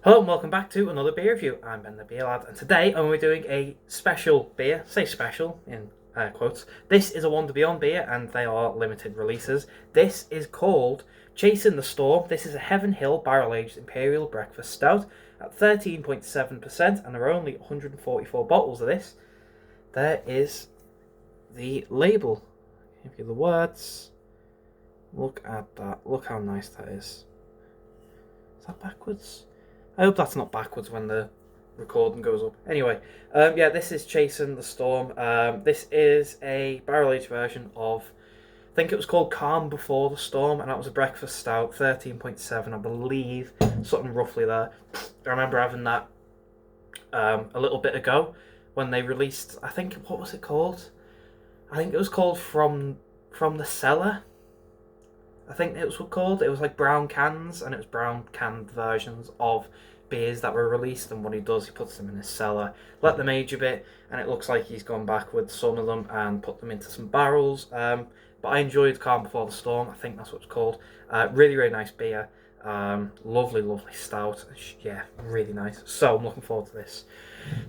Hello and welcome back to another beer review. I'm Ben the Beer Lad, and today I'm going to be doing a special beer. Say special in quotes. This is a Wonder Beyond beer, and they are limited releases. This is called Chasing the Storm. This is a Heaven Hill barrel-aged Imperial breakfast stout at 13.7%, and there are only 144 bottles of this. There is the label. Give you the words. Look at that. Look how nice that is. Is that backwards? I hope that's not backwards when the recording goes up. Anyway, yeah, this is Chasing the Storm. This is a barrel-aged version of, I think it was called Calm Before the Storm, and that was a breakfast stout, 13.7, I believe, something roughly there. I remember having that a little bit ago when they released, I think, what was it called? I think it was called From the Cellar. I think it was called. It was like brown cans, and it was brown canned versions of beers that were released. And what he does, he puts them in his cellar, let them age a bit, and it looks like he's gone back with some of them and put them into some barrels. But I enjoyed Calm Before the Storm. I think that's what it's called. Really, really nice beer. Lovely, lovely stout. Yeah, really nice. So I'm looking forward to this.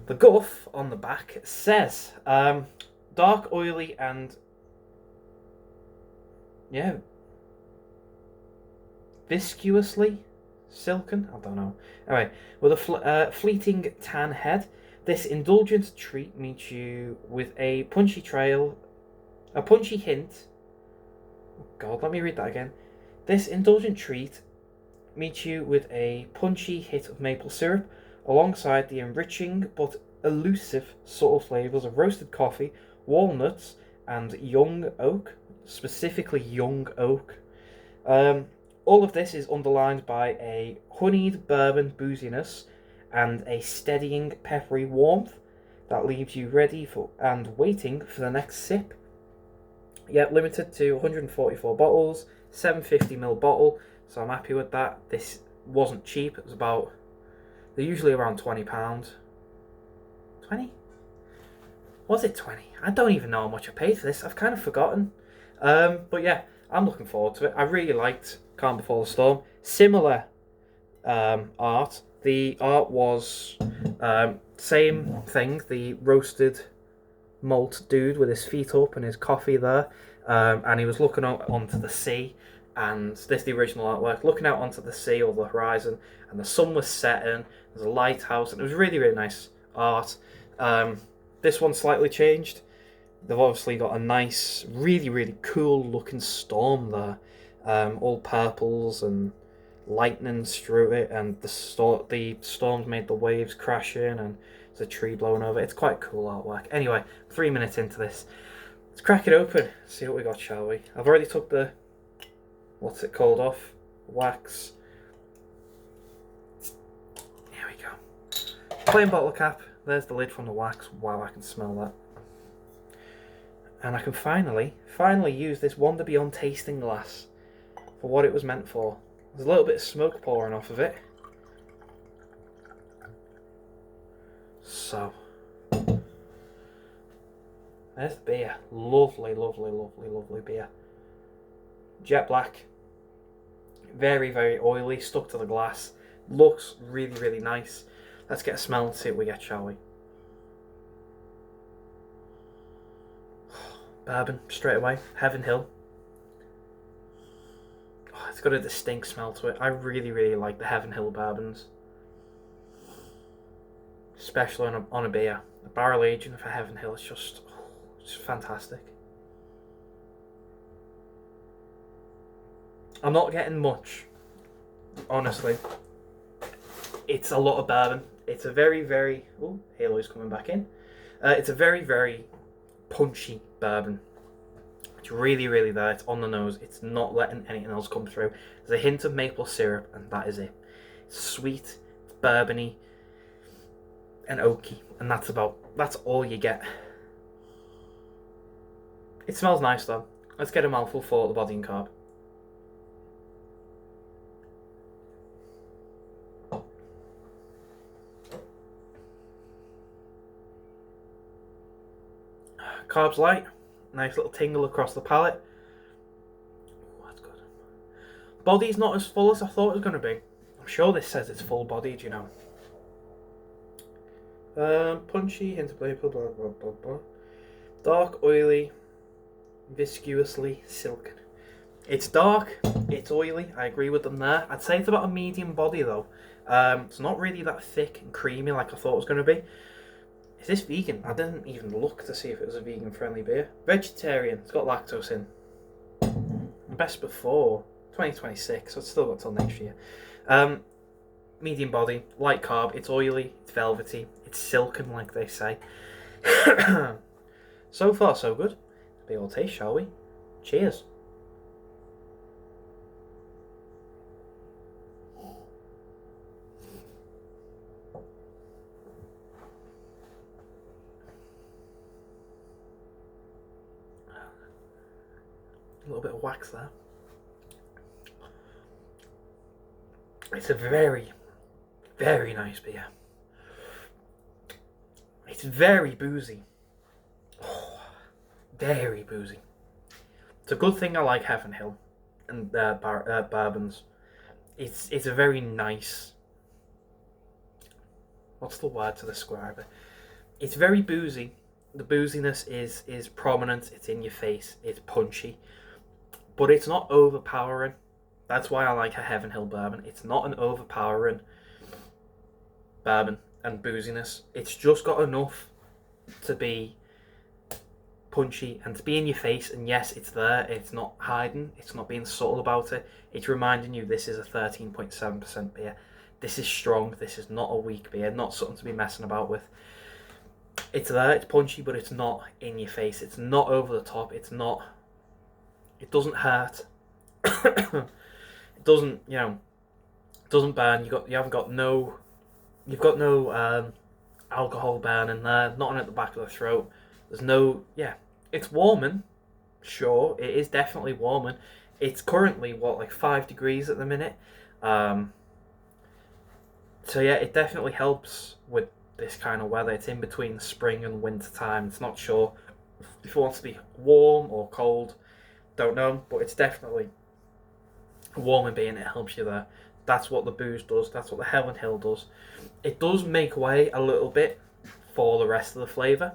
The guff on the back says dark, oily, and yeah, viscously silken. I don't know. Anyway, with a fleeting tan head, this indulgent treat meets you with a punchy hint. Oh God, let me read that again. This indulgent treat meets you with a punchy hit of maple syrup, alongside the enriching but elusive subtle flavors of roasted coffee, walnuts, and young oak. Specifically, young oak. All of this is underlined by a honeyed bourbon booziness and a steadying peppery warmth that leaves you ready for and waiting for the next sip. Yet limited to 144 bottles, 750ml bottle, so I'm happy with that. This wasn't cheap. It was about, they're usually around £20. 20? Was it 20? I don't even know how much I paid for this. I've kind of forgotten. But yeah, I'm looking forward to it. I really liked Calm Before the Storm. Similar art. The art was same thing. The roasted malt dude with his feet up and his coffee there, and he was looking out onto the sea. And this is the original artwork, looking out onto the sea or the horizon, and the sun was setting. There's a lighthouse, and it was really, really nice art. This one's slightly changed. They've obviously got a nice, really, really cool looking storm there. All purples and lightnings through it, and the storms made the waves crashing, and there's a tree blowing over. It's quite cool artwork. Anyway, 3 minutes into this. Let's crack it open, see what we got, shall we? I've already took the, what's it called, off? Wax. There we go. Plain bottle cap. There's the lid from the wax. Wow, I can smell that. And I can finally use this Wonder Beyond tasting glass for what it was meant for. There's a little bit of smoke pouring off of it. So, there's the beer. Lovely, lovely, lovely, lovely beer. Jet black. Very, very oily, stuck to the glass. Looks really, really nice. Let's get a smell and see what we get, shall we? Bourbon, straight away. Heaven Hill. Oh, it's got a distinct smell to it. I really, really like the Heaven Hill bourbons. Especially on a beer. The barrel aging for Heaven Hill is just fantastic. I'm not getting much, honestly. It's a lot of bourbon. It's a very, very... Oh, Halo's coming back in. It's a very, very punchy bourbon. It's really, really there. It's on the nose. It's not letting anything else come through. There's a hint of maple syrup, and that is it. It's sweet, it's bourbony, and oaky, and that's all you get. It smells nice though. Let's get a mouthful for the body and carb. Carbs light, nice little tingle across the palate. Oh, that's good. Body's not as full as I thought it was going to be. I'm sure this says it's full bodied, you know. Punchy, hint of flavor, blah blah blah blah. Dark, oily, viscously silken. It's dark, it's oily, I agree with them there. I'd say it's about a medium body though. It's not really that thick and creamy like I thought it was going to be. Is this vegan? I didn't even look to see if it was a vegan friendly beer. Vegetarian, it's got lactose in. Best before 2026, so it's still got till next year. Medium body, light carb, it's oily, it's velvety, it's silken like they say. So far so good. Be all taste, shall we? Cheers. A little bit of wax there. It's a very, very nice beer. It's very boozy. Oh, very boozy. It's a good thing I like Heaven Hill and bourbons. It's a very nice. What's the word to describe it? It's very boozy. The booziness is prominent. It's in your face. It's punchy, but it's not overpowering. That's why I like a Heaven Hill bourbon. It's not an overpowering bourbon and booziness. It's just got enough to be punchy and to be in your face. And yes, it's there. It's not hiding. It's not being subtle about it. It's reminding you this is a 13.7% beer. This is strong. This is not a weak beer. Not something to be messing about with. It's there. It's punchy, but it's not in your face. It's not over the top. It's not. It doesn't hurt. It doesn't, doesn't burn. You've got no alcohol burn in there. Nothing at the back of the throat. There's no, it's warming. Sure, it is definitely warming. It's currently like 5 degrees at the minute. So yeah, it definitely helps with this kind of weather. It's in between spring and winter time. It's not sure if it wants to be warm or cold. Don't know, but it's definitely warming beer, and it helps you there. That's what the booze does. That's what the Heaven Hill does. It does make way a little bit for the rest of the flavour.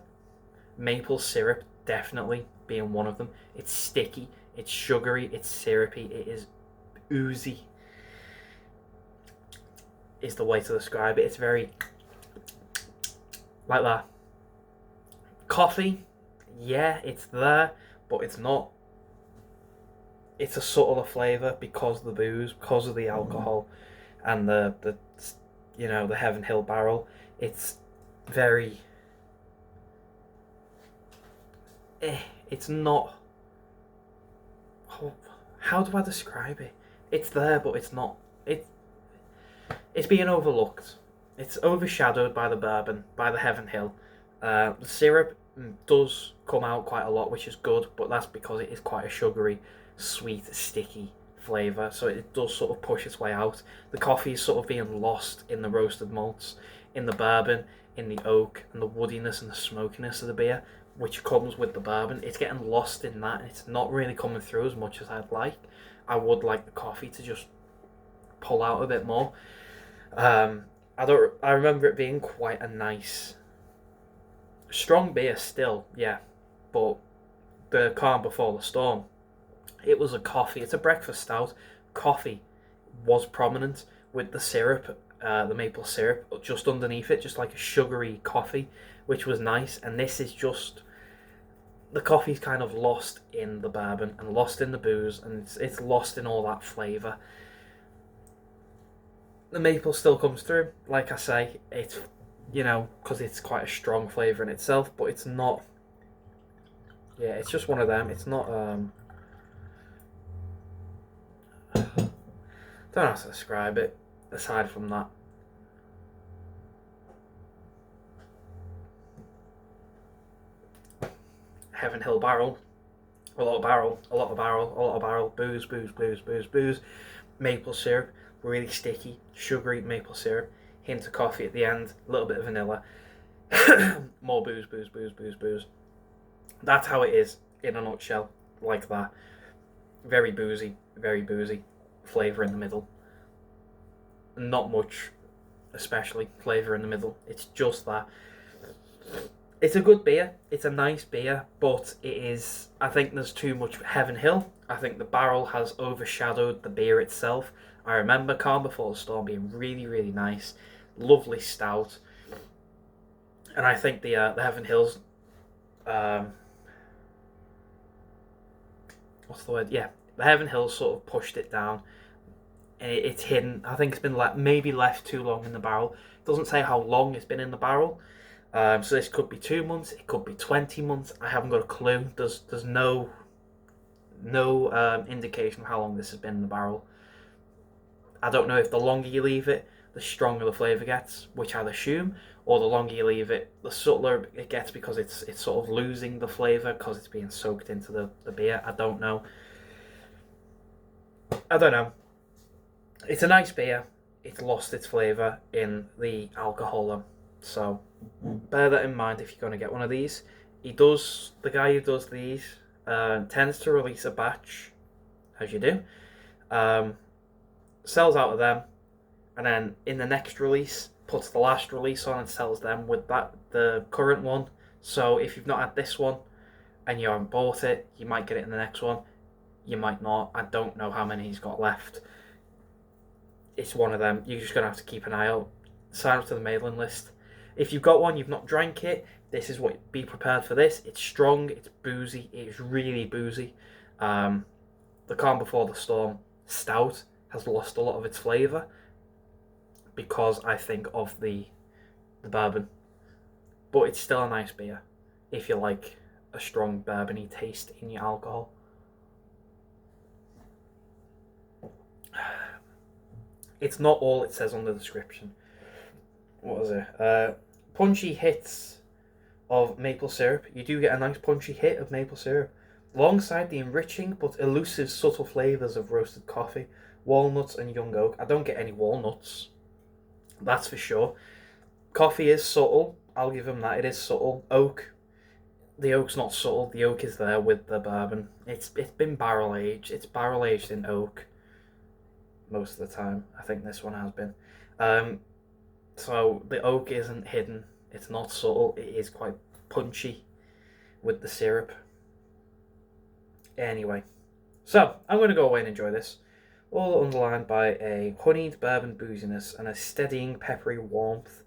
Maple syrup definitely being one of them. It's sticky, it's sugary, it's syrupy, it is oozy is the way to describe it. It's very like that. Coffee, yeah, it's there, but it's not. It's a subtler flavour because of the booze, because of the alcohol, and the Heaven Hill barrel. It's very. It's not. How do I describe it? It's there, but it's not. It's being overlooked. It's overshadowed by the bourbon, by the Heaven Hill. The syrup does come out quite a lot, which is good, but that's because it is quite a sugary, sweet, sticky flavour, so it does sort of push its way out. The coffee is sort of being lost in the roasted malts, in the bourbon, in the oak, and the woodiness and the smokiness of the beer, which comes with the bourbon. It's getting lost in that, and it's not really coming through as much as I'd like. I would like the coffee to just pull out a bit more. I remember it being quite a nice, strong beer still, yeah, but the calm before the storm. It was a coffee. It's a breakfast stout. Coffee was prominent with the syrup, the maple syrup, just underneath it, just like a sugary coffee, which was nice. And this is just the coffee's kind of lost in the bourbon and lost in the booze, and it's lost in all that flavour. The maple still comes through, like I say. It's because it's quite a strong flavour in itself, but it's not. Yeah, it's just one of them. It's not. Don't know how to describe it aside from that. Heaven Hill barrel, a lot of barrel, a lot of barrel, a lot of barrel, booze, booze, booze, booze, booze, maple syrup, really sticky, sugary maple syrup, hint of coffee at the end, a little bit of vanilla, more booze, booze, booze, booze, booze. That's how it is in a nutshell, like that. Very boozy, flavour in the middle. not much, especially flavour in the middle. It's just that. It's a good beer. It's a nice beer, but it is. I think there's too much Heaven Hill. I think the barrel has overshadowed the beer itself. I remember Calm Before the Storm being really, really nice, lovely stout, and I think the Heaven Hills, what's the word? Yeah, the Heaven Hills sort of pushed it down. It's hidden. I think it's been maybe left too long in the barrel. It doesn't say how long it's been in the barrel. So this could be 2 months. It could be 20 months. I haven't got a clue. There's no indication of how long this has been in the barrel. I don't know if the longer you leave it, the stronger the flavour gets, which I'd assume, or the longer you leave it, the subtler it gets because it's sort of losing the flavour because it's being soaked into the beer. I don't know. It's a nice beer. It's lost its flavour in the alcohol though. So bear that in mind if you're going to get one of these. The guy who does these tends to release a batch, as you do, sells out of them, and then in the next release puts the last release on and sells them with the current one. So if you've not had this one and you haven't bought it, you might get it in the next one. You might not. I don't know how many he's got left. It's one of them. You're just going to have to keep an eye out. Sign up to the mailing list. If you've got one, you've not drank it, this is what, be prepared for this. It's strong, it's boozy, it's really boozy. The Calm Before the Storm Stout has lost a lot of its flavour because I think of the bourbon. But it's still a nice beer if you like a strong bourbony taste in your alcohol. It's not all it says on the description. What is it? Punchy hits of maple syrup. You do get a nice punchy hit of maple syrup, alongside the enriching but elusive subtle flavours of roasted coffee, walnuts and young oak. I don't get any walnuts, that's for sure. Coffee is subtle, I'll give him that, it is subtle. Oak, the oak's not subtle, the oak is there with the bourbon. It's been barrel aged, it's barrel aged in oak most of the time. I think this one has been. So the oak isn't hidden, it's not subtle, it is quite punchy with the syrup. Anyway, so I'm going to go away and enjoy this, all underlined by a honeyed bourbon booziness and a steadying peppery warmth.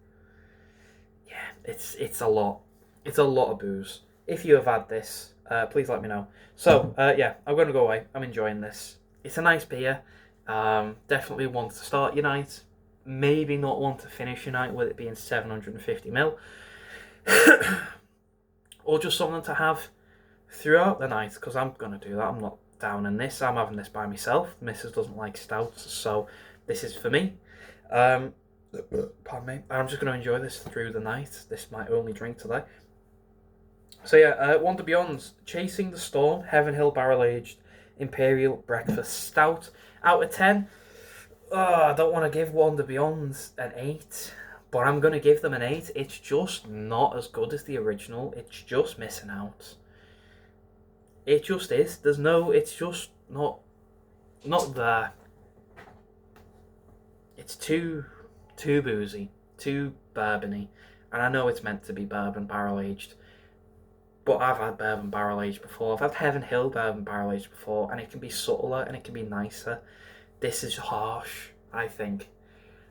Yeah, it's a lot. It's a lot of booze. If you have had this, please let me know. So, yeah, I'm going to go away. I'm enjoying this. It's a nice beer. Definitely one to start your night. Maybe not one to finish your night with it being 750ml. Or just something to have throughout the night, because I'm going to do that. I'm not down in this. I'm having this by myself. Mrs. doesn't like stouts, so this is for me. Pardon me. I'm just going to enjoy this through the night. This is my only drink today. So yeah, Wonder Beyond's Chasing the Storm, Heaven Hill Barrel Aged Imperial Breakfast Stout. Out of 10. I don't want to give Wonder Beyond's an 8, but I'm going to give them an 8. It's just not as good as the original. It's just missing out. It just is. It's just not there. It's too boozy, too bourbony. And I know it's meant to be bourbon barrel aged, but I've had bourbon barrel aged before. I've had Heaven Hill bourbon barrel aged before, and it can be subtler and it can be nicer. This is harsh, I think.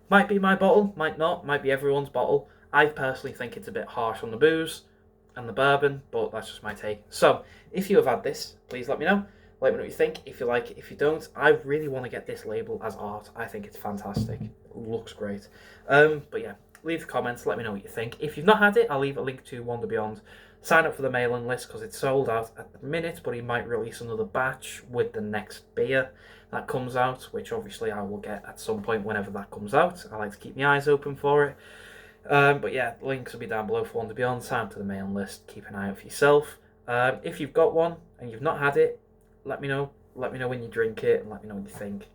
Might be my bottle, might not, might be everyone's bottle. I personally think it's a bit harsh on the booze and the bourbon, but that's just my take. So, if you have had this, please let me know. Let me know what you think, if you like it, if you don't. I really want to get this label as art. I think it's fantastic. It looks great. But yeah, leave the comments, let me know what you think. If you've not had it, I'll leave a link to Wonder Beyond. Sign up for the mailing list because it's sold out at the minute, but he might release another batch with the next beer that comes out, which obviously I will get at some point whenever that comes out. I like to keep my eyes open for it. But yeah, links will be down below for Wonder Beyond. Sign up to the mailing list. Keep an eye out for yourself. If you've got one and you've not had it, let me know. Let me know when you drink it and let me know what you think.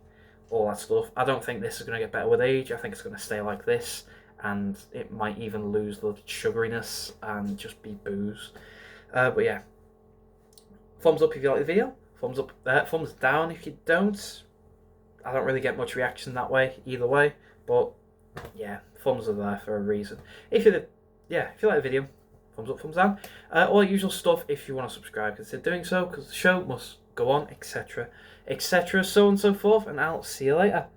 All that stuff. I don't think this is going to get better with age. I think it's going to stay like this, and it might even lose the sugariness and just be booze. But yeah, thumbs up if you like the video. Thumbs up, thumbs down if you don't. I don't really get much reaction that way, either way. But yeah, thumbs are there for a reason. If you like the video, thumbs up, thumbs down. All the usual stuff. If you want to subscribe, consider doing so, because the show must go on, etc., etc., so on and so forth. And I'll see you later.